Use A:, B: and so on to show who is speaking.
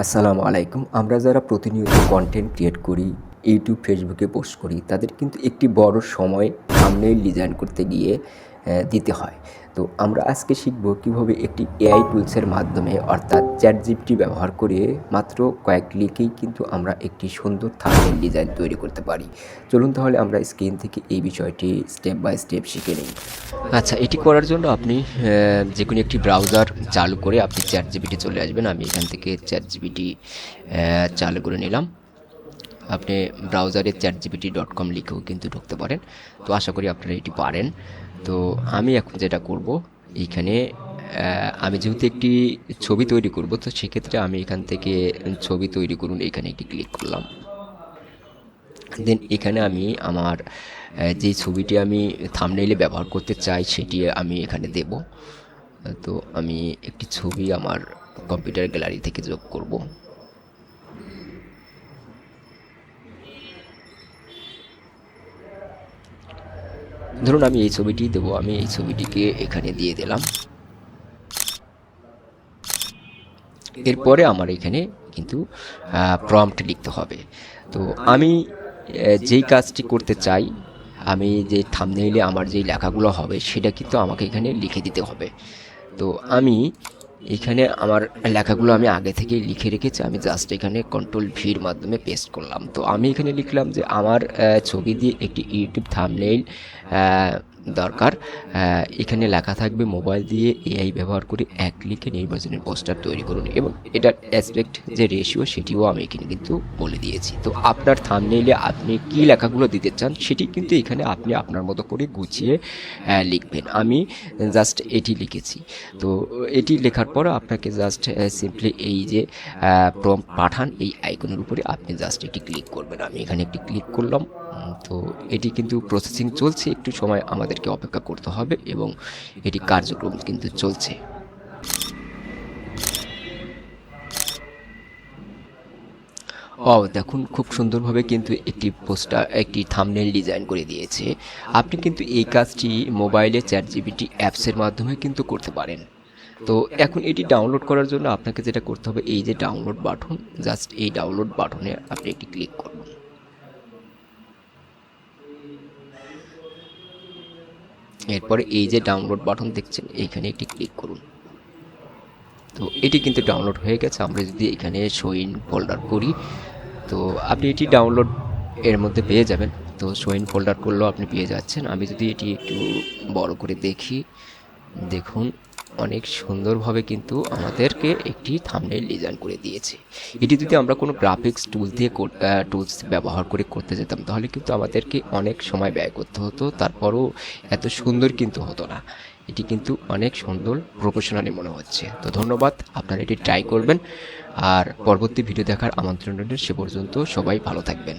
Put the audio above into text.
A: আসসালামু আলাইকুম। আমরা যারা প্রতিনিয়ত কন্টেন্ট ক্রিয়েট করি, ইউটিউব, ফেসবুকে পোস্ট করি, তাদের কিন্তু একটি বড় সময় থাম্বনেইল ডিজাইন করতে গিয়ে দিতে হয়। তো আমরা আজকে শিখব কীভাবে একটি এআই টুলসের মাধ্যমে অর্থাৎ চ্যাটজিপিটি ব্যবহার করে মাত্র কয়েক ক্লিকেই কিন্তু আমরা একটি সুন্দর থাম্বনেইল ডিজাইন তৈরি করতে পারি। চলুন তাহলে আমরা স্ক্রিন থেকে এই বিষয়টি স্টেপ বাই স্টেপ শিখে নিই। আচ্ছা, এটি করার জন্য আপনি যে কোনো একটি ব্রাউজার চালু করে আপনি চ্যাটজিপিটি চলে আসবেন। আমি এখান থেকে চ্যাটজিপিটি চালু করে নিলাম। আপনি ব্রাউজারে chatgpt.com লিখেও কিন্তু ঢুকতে পারেন। তো আশা করি আপনারা এটি পারেন। তো আমি এখন যেটা করব, এইখানে আমি যেহেতু একটি ছবি তৈরি করব, তো সেক্ষেত্রে আমি এখান থেকে ছবি তৈরি করুন এইখানে একটি ক্লিক করলাম। দেন এখানে আমি আমার যে ছবিটি আমি থাম্বনেইলে ব্যবহার করতে চাই সেটি আমি এখানে দেব। তো আমি একটি ছবি আমার কম্পিউটার গ্যালারি থেকে যোগ করব। ধরুন আমি এই ছবিটি দেবো, আমি এই ছবিটিকে এখানে দিয়ে দিলাম। এরপরে আমার এখানে কিন্তু প্রম্পট লিখতে হবে। তো আমি যেই কাজটি করতে চাই, আমি যে থাম্বনেইলে আমার যেই লেখাগুলো হবে সেটা কিন্তু আমাকে এখানে লিখে দিতে হবে। তো আমি এখানে আমার লেখাগুলো আমি আগে থেকেই লিখে রেখেছি, আমি জাস্ট এখানে কন্ট্রোল-ভির মাধ্যমে পেস্ট করলাম। তো আমি এখানে লিখলাম যে আমার ছবি দিয়ে একটি ইউটিউব থাম্বনেইল দরকার। এখানে লেখা থাকবে মোবাইল দিয়ে এআই ব্যবহার করে এক ক্লিকে নির্বাচনের পোস্টার তৈরি করুন, এবং এটার অ্যাসপেক্ট যে রেশিও সেটিও আমি এখানে কিন্তু বলে দিয়েছি। তো আপনার থাম্বনেইলে আপনি কী লেখাগুলো দিতে চান সেটি কিন্তু এখানে আপনি আপনার মতো করে গুছিয়ে লিখবেন। আমি জাস্ট এটি লিখেছি। তো এটি লেখার পর আপনাকে জাস্ট সিম্পলি এই যে প্রম্পট পাঠান এই আইকনের উপরে আপনি জাস্ট এটি ক্লিক করবেন। আমি এখানে একটি ক্লিক করলাম। তো এটি কিন্তু প্রসেসিং চলছে, একটু সময় আমাদেরকে অপেক্ষা করতে হবে এবং এটি কার্যক্রম কিন্তু চলছে। দেখুন খুব সুন্দরভাবে কিন্তু একটি থাম্বনেইল ডিজাইন করে দিয়েছে। আপনি কিন্তু এই কাজটি মোবাইলে চ্যাটজিপিটি অ্যাপসের মাধ্যমে কিন্তু করতে পারেন। তো এখন এটি ডাউনলোড করার জন্য আপনাকে যেটা করতে হবে, এই যে ডাউনলোড বাটন, জাস্ট এই ডাউনলোড বাটনে আপনি একটি ক্লিক করুন। এরপরে এই যে ডাউনলোড বাটন দেখছেন এইখানে একটি ক্লিক করুন। তো এটি কিন্তু ডাউনলোড হয়ে গেছে। আমরা যদি এখানে শো ইন ফোল্ডার করি, তো আপনি এটি ডাউনলোড এর মধ্যে পেয়ে যাবেন। তো শো ইন ফোল্ডার করলেও আপনি পেয়ে যাচ্ছেন। আমি যদি এটি একটু বড় করে দেখি, দেখুন অনেক সুন্দরভাবে কিন্তু আমাদেরকে একটি থাম্বনেইল ডিজাইন করে দিয়েছে। এটি যদি আমরা কোনো গ্রাফিক্স টুলস ব্যবহার করে করতে যেতাম, তাহলে কিন্তু আমাদেরকে অনেক সময় ব্যয় করতে হতো, তারপরও এত সুন্দর কিন্তু হতো না। এটি কিন্তু অনেক সুন্দর, প্রফেশনালি মনে হচ্ছে। তো ধন্যবাদ, আপনারা এটি ট্রাই করবেন। আর পরবর্তী ভিডিও দেখার আমন্ত্রণ রইল। সে পর্যন্ত সবাই ভালো থাকবেন।